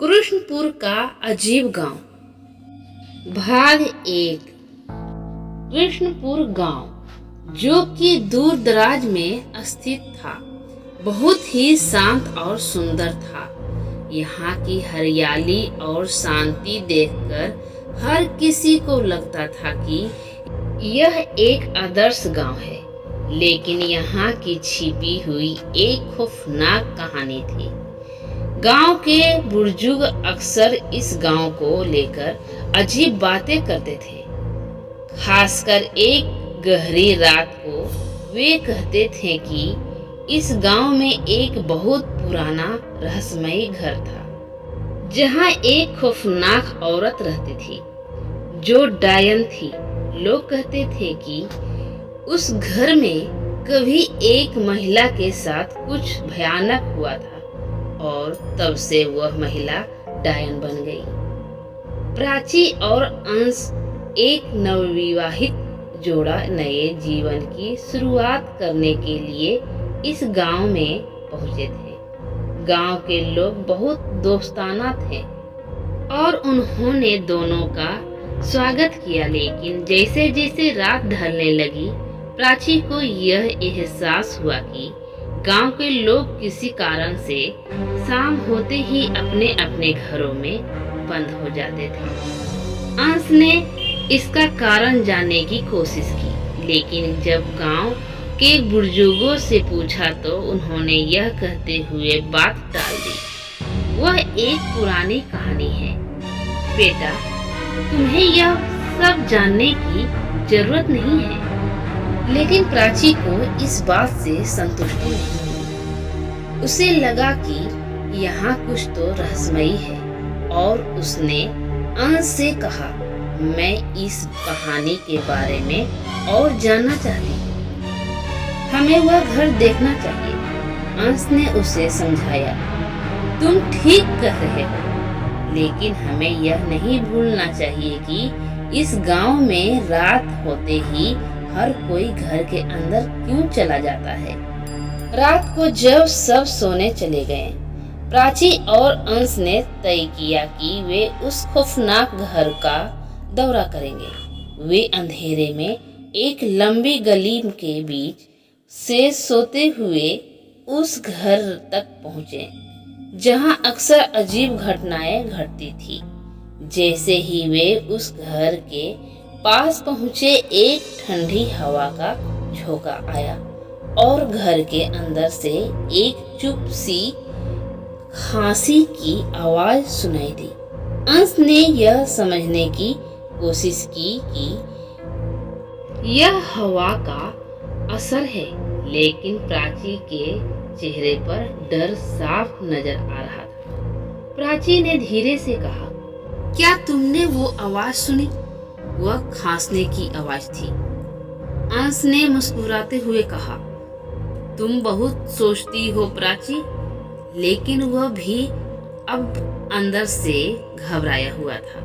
कृष्णपुर का अजीब गांव। भाग 1। कृष्णपुर गांव जो कि दूर दराज में स्थित था, बहुत ही शांत और सुंदर था। यहाँ की हरियाली और शांति देखकर हर किसी को लगता था कि यह एक आदर्श गांव है। लेकिन यहाँ की छिपी हुई एक खौफनाक कहानी थी। गांव के बुजुर्ग अक्सर इस गांव को लेकर अजीब बातें करते थे। खासकर एक गहरी रात को वे कहते थे कि इस गांव में एक बहुत पुराना रहस्यमयी घर था, जहां एक खौफनाक औरत रहती थी जो डायन थी। लोग कहते थे कि उस घर में कभी एक महिला के साथ कुछ भयानक हुआ था और तब से वह महिला डायन बन गई। प्राची और अंश एक नवविवाहित जोड़ा नए जीवन की शुरुआत करने के लिए इस गांव में पहुंचे थे। गांव के लोग बहुत दोस्ताना थे और उन्होंने दोनों का स्वागत किया। लेकिन जैसे जैसे रात ढलने लगी, प्राची को यह एहसास हुआ कि गांव के लोग किसी कारण से शाम होते ही अपने अपने घरों में बंद हो जाते थे। अंश ने इसका कारण जानने की कोशिश की, लेकिन जब गांव के बुजुर्गों से पूछा तो उन्होंने यह कहते हुए बात टाल दी, वह एक पुरानी कहानी है। बेटा, तुम्हें यह सब जानने की जरूरत नहीं है। लेकिन प्राची को इस बात से संतुष्टि नहीं हुई। उसे लगा कि यहाँ कुछ तो रहस्यमयी है और उसने अंश से कहा, मैं इस कहानी के बारे में और जानना चाहती हूँ। हमें वह घर देखना चाहिए। अंश ने उसे समझाया, तुम ठीक कह रहे हो, लेकिन हमें यह नहीं भूलना चाहिए कि इस गांव में रात होते ही हर कोई घर के अंदर क्यों चला जाता है। रात को जब सब सोने चले गए, प्राची और अंश ने तय किया कि वे उस खौफनाक घर का दौरा करेंगे। वे अंधेरे में एक लंबी गली के बीच से सोते हुए उस घर तक पहुंचे, जहां अक्सर अजीब घटनाएं घटती थी। जैसे ही वे उस घर के पास पहुंचे, एक ठंडी हवा का झोंका आया और घर के अंदर से एक चुप सी खांसी की आवाज सुनाई दी। अंश ने यह समझने की कोशिश की कि यह हवा का असर है, लेकिन प्राची के चेहरे पर डर साफ नजर आ रहा था। प्राची ने धीरे से कहा, क्या तुमने वो आवाज सुनी? वह खांसने की आवाज थी। अंश ने मुस्कुराते हुए कहा, तुम बहुत सोचती हो प्राची। लेकिन वह भी अब अंदर से घबराया हुआ था।